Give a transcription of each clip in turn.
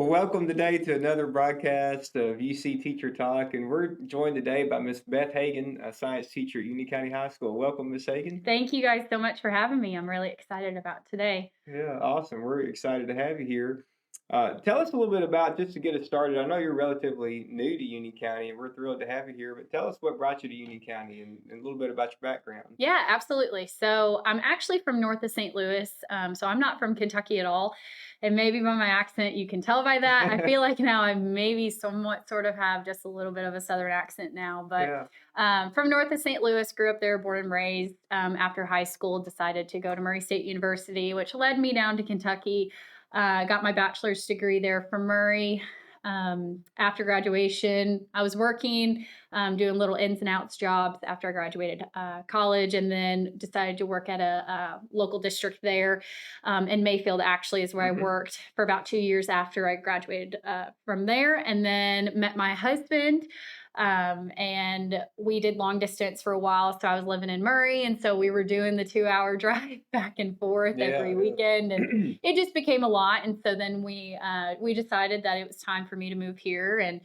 Well, welcome today to another broadcast of UC Teacher Talk, and we're joined today by Miss Beth Hagan, a science teacher at Union County High School. Welcome, Miss Hagan. Thank you guys so much for having me. I'm really excited about today. Yeah, awesome. We're excited to have you here. Tell us a little bit about, just to get us started. I know you're relatively new to Union County, and we're thrilled to have you here. But tell us what brought you to Union County and a little bit about your background. Yeah, absolutely. So I'm actually from north of St. Louis. So I'm not from Kentucky at all. And maybe by my accent, you can tell by that. I feel like now I maybe somewhat sort of have just a little bit of a Southern accent now. But Yeah. from north of St. Louis, grew up there, born and raised. After high school, decided to go to Murray State University, which led me down to Kentucky. Got my bachelor's degree there from Murray. After graduation, I was working, doing little ins and outs jobs after I graduated college, and then decided to work at a local district there. In Mayfield, actually, is where I worked for about 2 years after I graduated from there, and then met my husband. And we did long distance for a while. So I was living in Murray. And so we were doing the 2 hour drive back and forth every weekend. And it just became a lot. And so then we decided that it was time for me to move here. And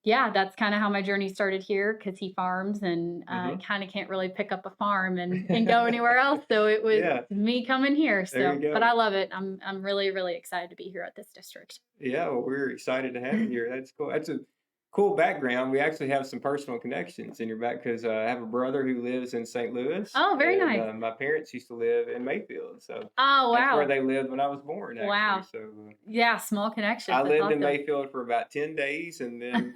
yeah, that's kind of how my journey started here, because he farms and kind of can't really pick up a farm and go anywhere else. So it was me coming here. So, but I love it. I'm really, really excited to be here at this district. Yeah, well, we're excited to have you here. That's cool. That's a cool background. We actually have some personal connections in your back because I have a brother who lives in St. Louis. Oh, very nice. My parents used to live in Mayfield, so oh, wow, that's where they lived when I was born. Actually. Wow. So yeah, small connections. I that's lived awesome. in Mayfield for about 10 days and then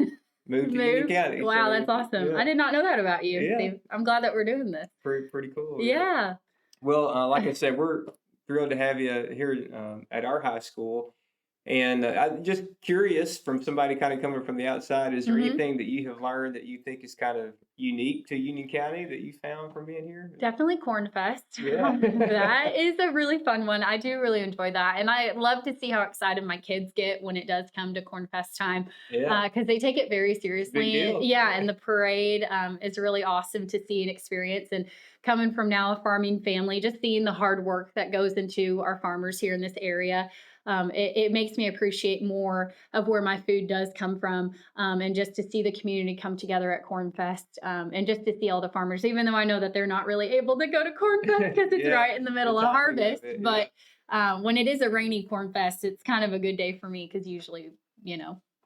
moved to Union County. Wow, so, that's awesome. Yeah. I did not know that about you. Yeah. I'm glad that we're doing this. Pretty cool. Yeah. Well, like I said, we're thrilled to have you here at our high school. And I'm just curious, from somebody kind of coming from the outside, is there anything that you have learned that you think is kind of unique to Union County that you found from being here? Definitely Corn Fest. Yeah. That is a really fun one. I do really enjoy that. And I love to see how excited my kids get when it does come to Corn Fest time. Yeah. Because they take it very seriously. Big deal. Yeah, and the parade is really awesome to see and experience. And coming from now a farming family, just seeing the hard work that goes into our farmers here in this area. It makes me appreciate more of where my food does come from, and just to see the community come together at Corn Fest, and just to see all the farmers, even though I know that they're not really able to go to Corn Fest because it's right in the middle of harvest. But when it is a rainy Corn Fest, it's kind of a good day for me because usually,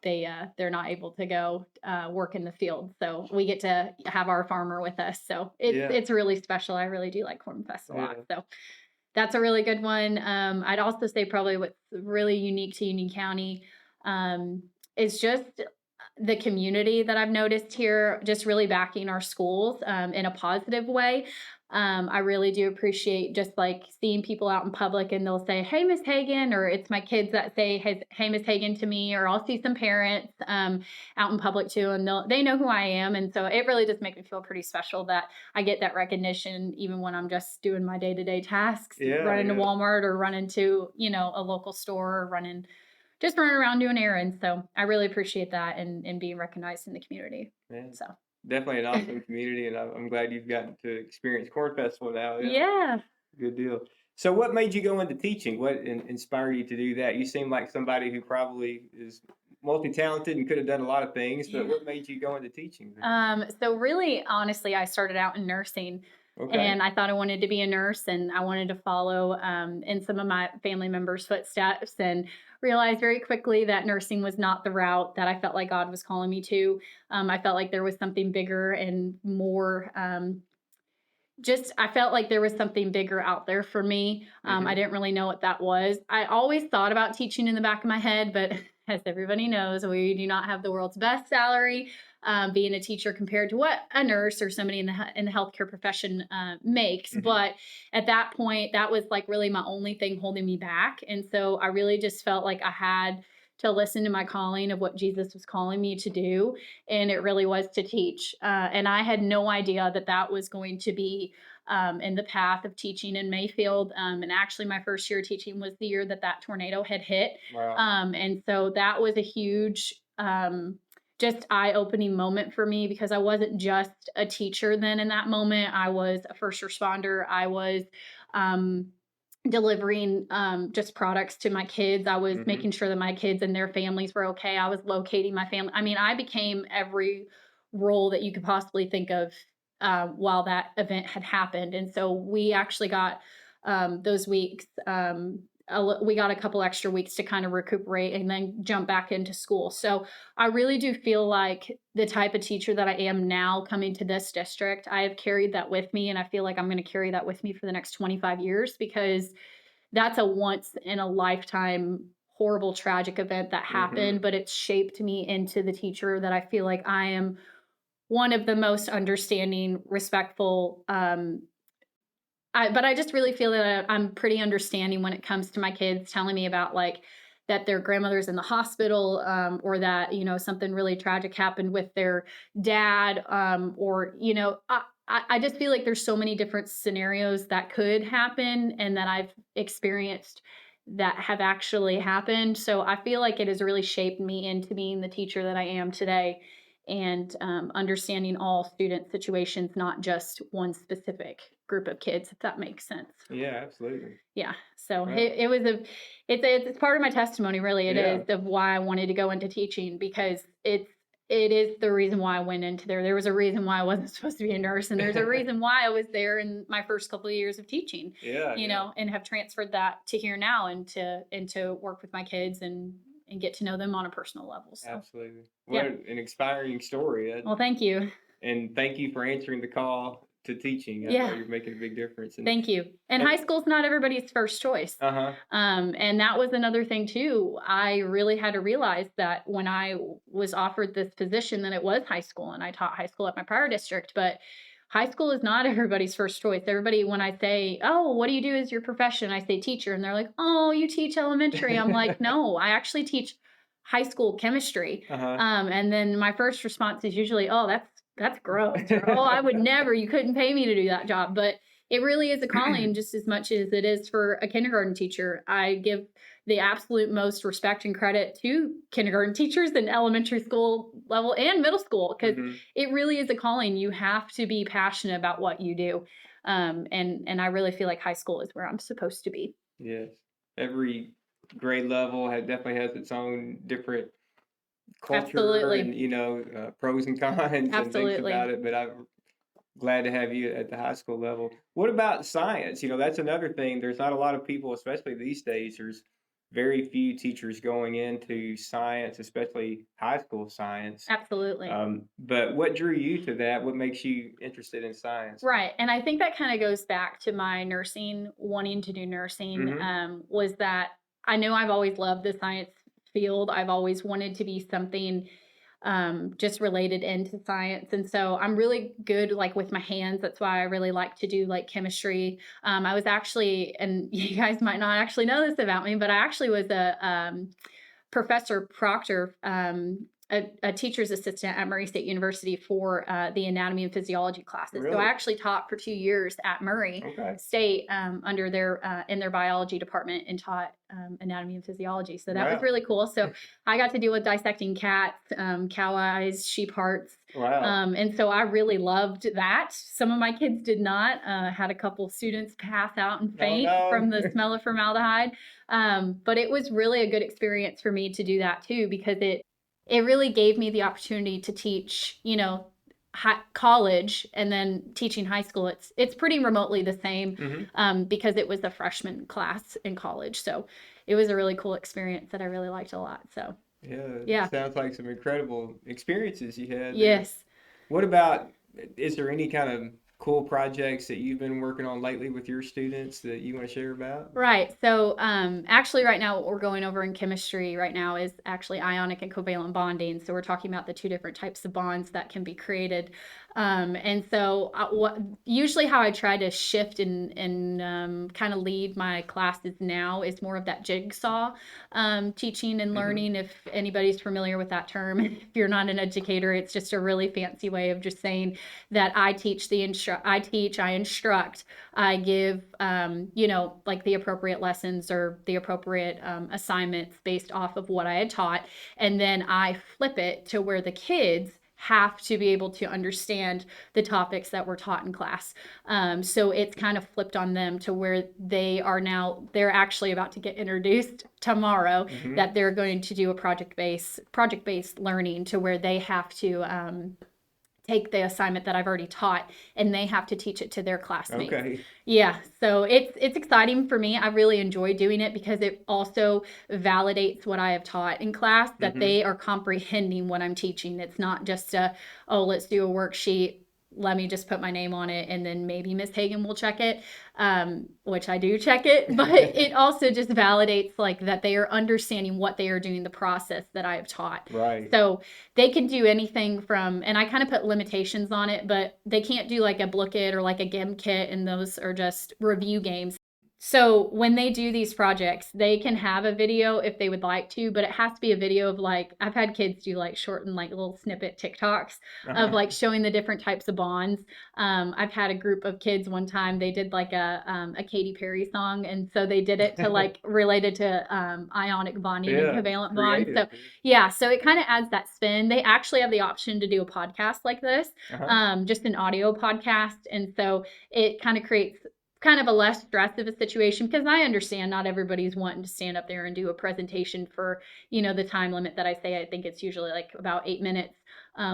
they're not able to go work in the field, so we get to have our farmer with us. So it's really special. I really do like Corn Fest a lot. So that's a really good one. I'd also say probably what's really unique to Union County is just the community that I've noticed here, just really backing our schools in a positive way. I really do appreciate just like seeing people out in public and they'll say, "Hey, Miss Hagan," or it's my kids that say, "Hey, Miss Hagan" to me, or I'll see some parents out in public too, and they know who I am. And so it really does make me feel pretty special that I get that recognition, even when I'm just doing my day-to-day tasks, running to Walmart or running to, a local store, or running around doing errands. So I really appreciate that and being recognized in the community. So. Definitely an awesome community, and I'm glad you've gotten to experience Corn Festival now. Yeah. Good deal. So what made you go into teaching? What inspired you to do that? You seem like somebody who probably is multi-talented and could have done a lot of things, but what made you go into teaching? So really, honestly, I started out in nursing. Okay. And I thought I wanted to be a nurse, and I wanted to follow in some of my family members' footsteps, and realized very quickly that nursing was not the route that I felt like God was calling me to. I felt like there was something bigger and more, I felt like there was something bigger out there for me. I didn't really know what that was. I always thought about teaching in the back of my head, but as everybody knows, we do not have the world's best salary. Being a teacher compared to what a nurse or somebody in the healthcare profession makes. But at that point, that was like really my only thing holding me back. And so I really just felt like I had to listen to my calling of what Jesus was calling me to do. And it really was to teach. And I had no idea that that was going to be in the path of teaching in Mayfield. And actually my first year teaching was the year that tornado had hit. Wow. And so that was a huge just eye-opening moment for me, because I wasn't just a teacher then in that moment. I was a first responder. I was delivering just products to my kids. I was Mm-hmm. making sure that my kids and their families were okay. I was locating my family. I mean, I became every role that you could possibly think of while that event had happened. And so we actually got those weeks. We got a couple extra weeks to kind of recuperate and then jump back into school. So I really do feel like the type of teacher that I am now coming to this district, I have carried that with me. And I feel like I'm going to carry that with me for the next 25 years because that's a once in a lifetime horrible tragic event that Mm-hmm. happened, but it's shaped me into the teacher that I feel like I am one of the most understanding, respectful, but I just really feel that I'm pretty understanding when it comes to my kids telling me about like that their grandmother's in the hospital, or that something really tragic happened with their dad, or I just feel like there's so many different scenarios that could happen and that I've experienced that have actually happened. So I feel like it has really shaped me into being the teacher that I am today and understanding all student situations, not just one specific group of kids, if that makes sense. Yeah, absolutely. Yeah. So Wow. it's part of my testimony, really. It Yeah. is of why I wanted to go into teaching because it is the reason why I went into there. There was a reason why I wasn't supposed to be a nurse, and there's a reason why I was there in my first couple of years of teaching. Yeah, yeah. And have transferred that to here now and to work with my kids and get to know them on a personal level. So Absolutely. What yeah. an inspiring story. Well, thank you. And thank you for answering the call to teaching. I know Yeah. you're making a big difference. Thank you. And And high school's not everybody's first choice. uh-huh. And that was another thing too. I really had to realize that when I was offered this position, that it was high school, and I taught high school at my prior district, but high school is not everybody's first choice. Everybody, when I say, "Oh, what do you do as your profession?" I say teacher, and they're like, "Oh, you teach elementary." I'm like, "No, I actually teach high school chemistry." Uh-huh. And then my first response is usually, "Oh, that's gross," or, "Oh, I would never. You couldn't pay me to do that job." But it really is a calling just as much as it is for a kindergarten teacher. I give the absolute most respect and credit to kindergarten teachers and elementary school level and middle school because Mhm. it really is a calling. You have to be passionate about what you do. And I really feel like high school is where I'm supposed to be. Yes. Every grade level definitely has its own different culture and, Absolutely. pros and cons and things about Absolutely. it. But I'm glad to have you at the high school level. What about science? That's another thing. There's not a lot of people, especially these days. There's very few teachers going into science, especially high school science. Absolutely. But what drew you to that? What makes you interested in science? Right. And I think that kind of goes back to my nursing, wanting to do nursing, Mm-hmm. was that I know I've always loved the science field. I've always wanted to be something just related into science. And so I'm really good like with my hands. That's why I really like to do like chemistry. I was actually, and you guys might not actually know this about me, but I actually was a Professor Proctor, a teacher's assistant at Murray State University for the anatomy and physiology classes. So I Really? actually taught for 2 years at Murray Okay. State under their in their biology department and taught anatomy and physiology. So that was Wow. really cool. So I got to deal with dissecting cats, cow eyes, sheep hearts. Wow. And so I really loved that. Some of my kids did not. Had a couple students pass out and Oh faint from the no. smell of formaldehyde. But it was really a good experience for me to do that too, because it really gave me the opportunity to teach, college and then teaching high school. It's pretty remotely the same, Mm-hmm. because it was a freshman class in college. So it was a really cool experience that I really liked a lot. So Yeah, yeah, sounds like some incredible experiences you had there. yes. What about, is there any kind of cool projects that you've been working on lately with your students that you want to share about? Right. So, actually, right now, what we're going over in chemistry right now is actually ionic and covalent bonding. So, we're talking about the two different types of bonds that can be created. And so, usually how I try to shift and kind of lead my classes now is more of that jigsaw teaching and Mm-hmm. learning. If anybody's familiar with that term, if you're not an educator, it's just a really fancy way of just saying that I teach, I instruct, I give, like the appropriate lessons or the appropriate assignments based off of what I had taught. And then I flip it to where the kids have to be able to understand the topics that were taught in class. So it's kind of flipped on them to where they're actually about to get introduced tomorrow, that they're going to do a project-based learning, to where they have to take the assignment that I've already taught, and they have to teach it to their classmates. Okay. Yeah, so it's exciting for me. I really enjoy doing it because it also validates what I have taught in class, that they are comprehending what I'm teaching. It's not just let's do a worksheet, let me just put my name on it, and then maybe Miss Hagan will check it, which I do check it, but it also just validates like that they are understanding what they are doing, the process that I have taught. Right. So they can do anything from, and I kind of put limitations on it, but they can't do like a Book It or like a Gem Kit, and those are just review games. So when they do these projects, they can have a video if they would like to, but it has to be a video of like, I've had kids do like shortened like little snippet TikToks of like showing the different types of bonds. I've had a group of kids one time, they did like a Katy Perry song. And so they did it to like related to ionic bonding and covalent bonds. So yeah, so it kind of adds that spin. They actually have the option to do a podcast like this, just an audio podcast. And so it kind of creates kind of a less stress of a situation, because I understand not everybody's wanting to stand up there and do a presentation for, the time limit that I say. I think it's usually like about 8 minutes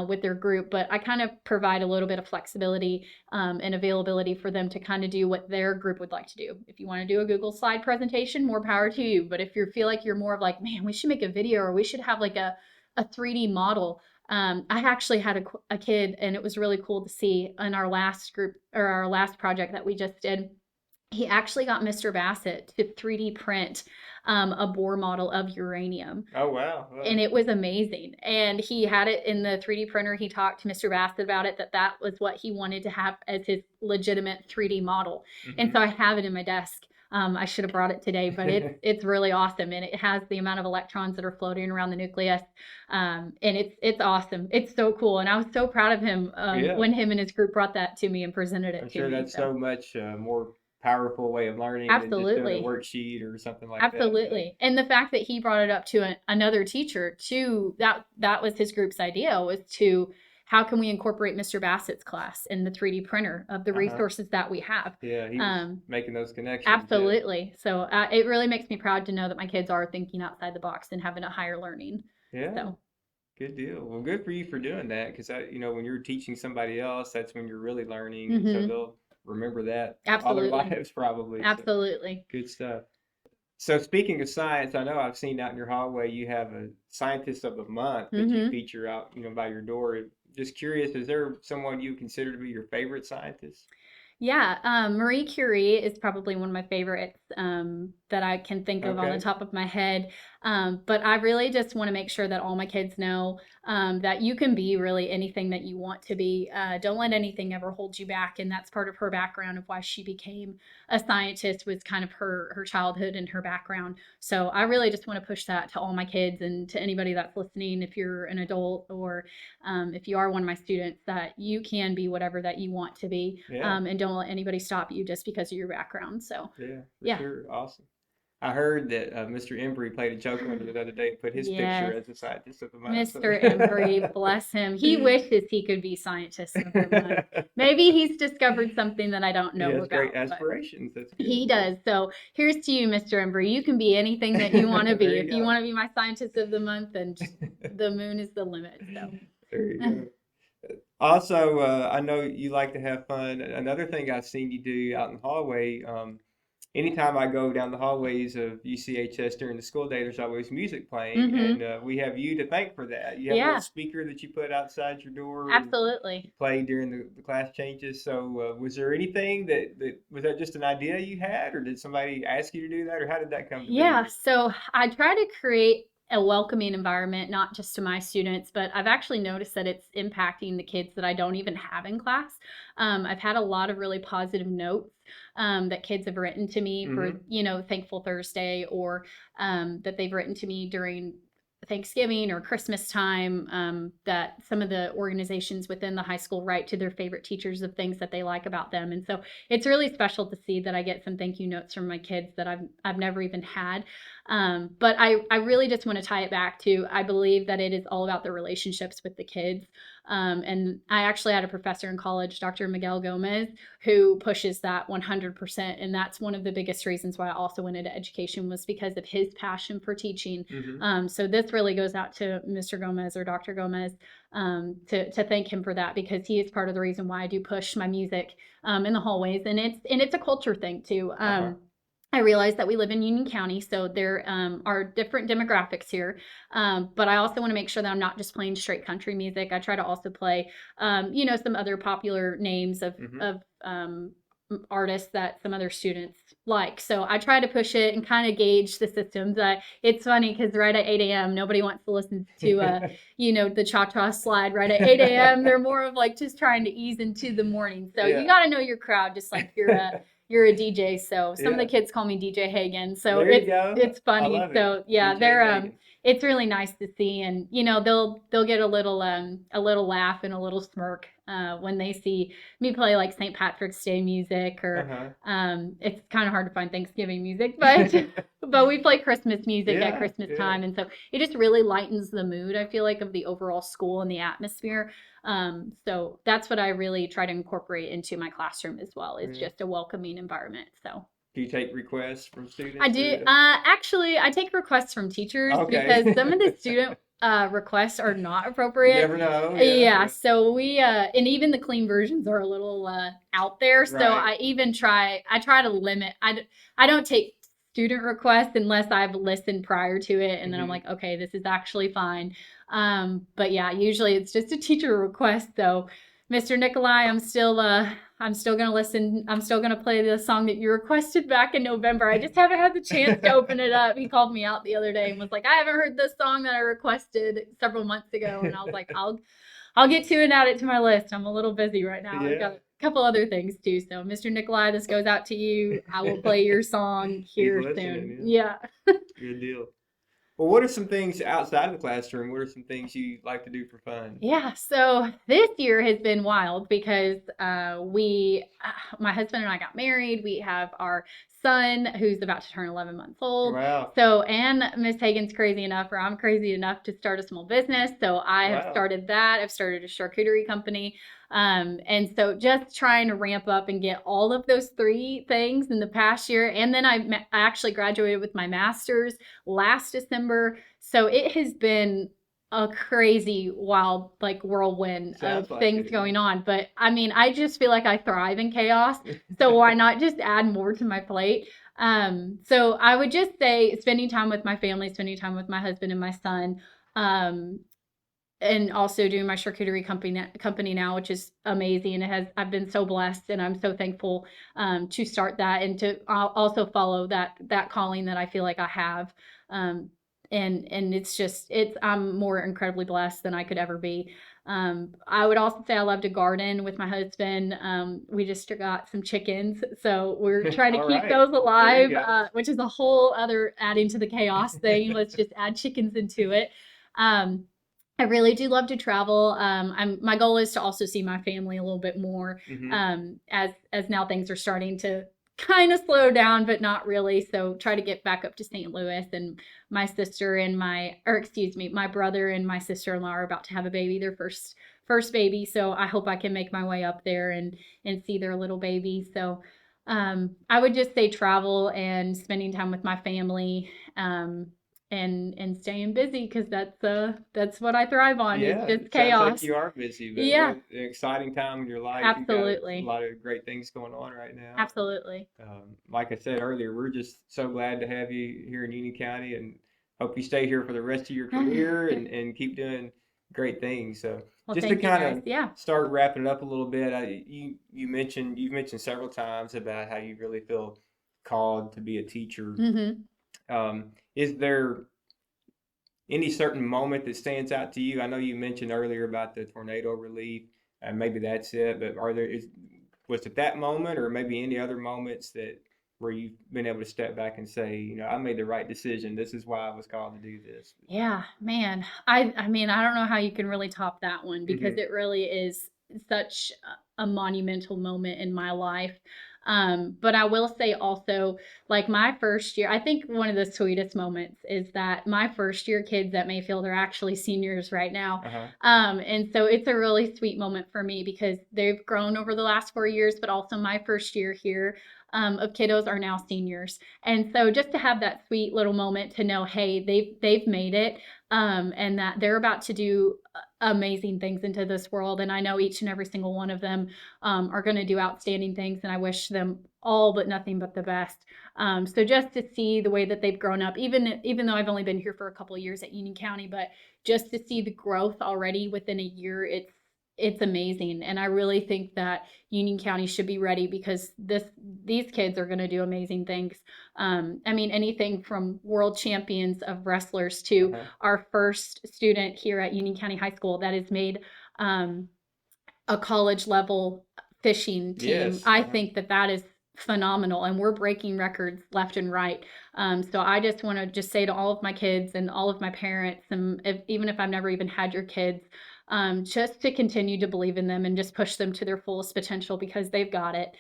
with their group, but I kind of provide a little bit of flexibility and availability for them to kind of do what their group would like to do. If you want to do a Google slide presentation, more power to you. But if you feel like you're more of like, man, we should make a video, or we should have like a 3D model. I actually had a kid, and it was really cool to see in our last group, or our last project that we just did. He actually got Mr. Bassett to 3D print a Bohr model of uranium. Oh, wow. And it was amazing. And he had it in the 3D printer. He talked to Mr. Bassett about it, that was what he wanted to have as his legitimate 3D model. And so I have it in my desk. I should have brought it today, but it's really awesome. And it has the amount of electrons that are floating around the nucleus. And it's awesome. It's so cool. And I was so proud of him when him and his group brought that to me and presented it I'm to sure me. that's so much more powerful way of learning than just doing a worksheet or something like that. Absolutely. And the fact that he brought it up to another teacher too, that was his group's idea, was to, how can we incorporate Mr. Bassett's class in the 3D printer of the resources that we have? Yeah, he was making those connections. Absolutely. Yeah. So it really makes me proud to know that my kids are thinking outside the box and having a higher learning. Yeah. So. Good deal. Well, good for you for doing that, because when you're teaching somebody else, that's when you're really learning, and so they'll remember that all their lives probably. Absolutely. So, good stuff. So speaking of science, I know I've seen out in your hallway you have a scientist of the month that you feature out, by your door. Just curious, is there someone you consider to be your favorite scientist? Yeah, Marie Curie is probably one of my favorites that I can think of on the top of my head. But I really just want to make sure that all my kids know that you can be really anything that you want to be. Don't let anything ever hold you back. And that's part of her background of why she became a scientist, was kind of her childhood and her background. So I really just want to push that to all my kids, and to anybody that's listening, if you're an adult, or if you are one of my students, that you can be whatever that you want to be. And don't let anybody stop you just because of your background. So yeah, for sure. Awesome. I heard that Mr. Embry played a joke on it the other day and put his picture as a scientist of the month. Mr. Embry, bless him. He wishes he could be scientist of the month. Maybe he's discovered something that I don't know about. Great aspirations. That's good. He does. So here's to you, Mr. Embry. You can be anything that you want to be. If you want to be my scientist of the month, then the moon is the limit. So. There you go. Also, I know you like to have fun. Another thing I've seen you do out in the hallway, anytime I go down the hallways of UCHS during the school day, there's always music playing, and we have you to thank for that. You have a little speaker that you put outside your door. Absolutely. Play during the class changes. So was there anything that was that just an idea you had, or did somebody ask you to do that, or how did that come to be? Yeah, so I try to create a welcoming environment, not just to my students, but I've actually noticed that it's impacting the kids that I don't even have in class. I've had a lot of really positive notes that kids have written to me for, Thankful Thursday, or that they've written to me during Thanksgiving or Christmas time, that some of the organizations within the high school write to their favorite teachers of things that they like about them. And so it's really special to see that I get some thank you notes from my kids that I've never even had. But I really just want to tie it back to, I believe that it is all about the relationships with the kids. And I actually had a professor in college, Dr. Miguel Gomez, who pushes that 100%. And that's one of the biggest reasons why I also went into education, was because of his passion for teaching. So this really goes out to Mr. Gomez, or Dr. Gomez, to thank him for that, because he is part of the reason why I do push my music in the hallways. And it's a culture thing too. I realize that we live in Union County, so there are different demographics here. But I also want to make sure that I'm not just playing straight country music. I try to also play, some other popular names of artists that some other students like. So I try to push it and kind of gauge the systems. It's funny because right at 8 a.m., nobody wants to listen to, the cha-cha slide right at 8 a.m. They're more of like just trying to ease into the morning. So you got to know your crowd, just like you're a DJ. So some of the kids call me DJ Hagan. So it's funny. So yeah, DJ they're Hagan. It's really nice to see, and they'll get a little laugh and a little smirk when they see me play like St. Patrick's Day music, or it's kind of hard to find Thanksgiving music, but we play Christmas music at Christmas time, and so it just really lightens the mood, I feel like, of the overall school and the atmosphere. So that's what I really try to incorporate into my classroom as well. It's just a welcoming environment. So. Do you take requests from students? I do. Actually, I take requests from teachers because some of the student requests are not appropriate. You never know. Yeah. So we and even the clean versions are a little out there. So I try to limit. I don't take student requests unless I've listened prior to it, and then I'm like, okay, this is actually fine. But yeah, usually it's just a teacher request. So, Mr. Nikolai, I'm still gonna listen. I'm still gonna play the song that you requested back in November. I just haven't had the chance to open it up. He called me out the other day and was like, I haven't heard this song that I requested several months ago. And I was like, I'll get to it and add it to my list. I'm a little busy right now. I've got a couple other things too. So, Mr. Nikolai, this goes out to you. I will play your song here soon. Yeah. Good deal. Well, what are some things outside of the classroom? What are some things you like to do for fun? Yeah, so this year has been wild because my husband and I got married. We have our son who's about to turn 11 months old. Wow. So, and Miss Hagan's crazy enough, or I'm crazy enough to start a small business. So I have started that. I've started a charcuterie company. And so just trying to ramp up and get all of those three things in the past year. And then I actually graduated with my master's last December. So it has been a crazy, wild, like whirlwind of things going on. But I mean, I just feel like I thrive in chaos. So why not just add more to my plate? So I would just say spending time with my family, spending time with my husband and my son, and also doing my charcuterie company now, which is amazing. I've been so blessed, and I'm so thankful to start that and to also follow that calling that I feel like I have. And I'm more incredibly blessed than I could ever be. I would also say I love to garden with my husband. We just got some chickens, so we're trying to keep those alive, which is a whole other adding to the chaos thing. Let's just add chickens into it. I really do love to travel. My goal is to also see my family a little bit more, as now things are starting to kind of slow down, but not really. So try to get back up to St. Louis, and my brother and my sister-in-law are about to have a baby, their first baby. So I hope I can make my way up there and see their little baby. So I would just say travel and spending time with my family, and staying busy, because that's what I thrive on. Yeah, it's just chaos. Sounds like you are busy, but an exciting time in your life. Absolutely. You've got a lot of great things going on right now. Absolutely. Like I said earlier, we're just so glad to have you here in Union County, and hope you stay here for the rest of your career and keep doing great things. So just to kind of start wrapping it up a little bit, you've mentioned several times about how you really feel called to be a teacher. Is there any certain moment that stands out to you? I know you mentioned earlier about the tornado relief, and maybe that's it. But was it that moment, or maybe any other moments where you've been able to step back and say, I made the right decision. This is why I was called to do this. Yeah, man. I mean, I don't know how you can really top that one, because it really is such a monumental moment in my life. But I will say also, like my first year, I think one of the sweetest moments is that my first year kids at Mayfield are actually seniors right now. Uh-huh. And so it's a really sweet moment for me because they've grown over the last 4 years, but also my first year here of kiddos are now seniors. And so just to have that sweet little moment to know, hey, they've made it, and that they're about to do amazing things into this world. And I know each and every single one of them are going to do outstanding things, and I wish them all but nothing but the best. So just to see the way that they've grown up, even though I've only been here for a couple of years at Union County, but just to see the growth already within a year, it's amazing. And I really think that Union County should be ready because these kids are going to do amazing things. I mean, anything from world champions of wrestlers to Uh-huh. our first student here at Union County High School that has made a college level fishing team. Yes. I Uh-huh. think that is phenomenal, and we're breaking records left and right. So I just want to just say to all of my kids and all of my parents, and even if I've never even had your kids, just to continue to believe in them and just push them to their fullest potential because they've got it.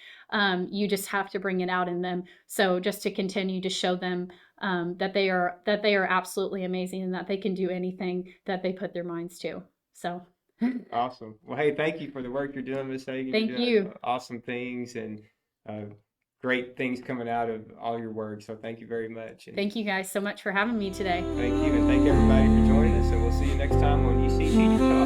You just have to bring it out in them. So just to continue to show them that they are absolutely amazing and that they can do anything that they put their minds to. So. Awesome. Well, hey, thank you for the work you're doing, Miss Hagan. Thank You're doing you. awesome things and uh, great things coming out of all your work. So thank you very much. And Thank you guys so much for having me today. thank you, and thank everybody for joining us. And we'll see you next time on UC Teacher Talk.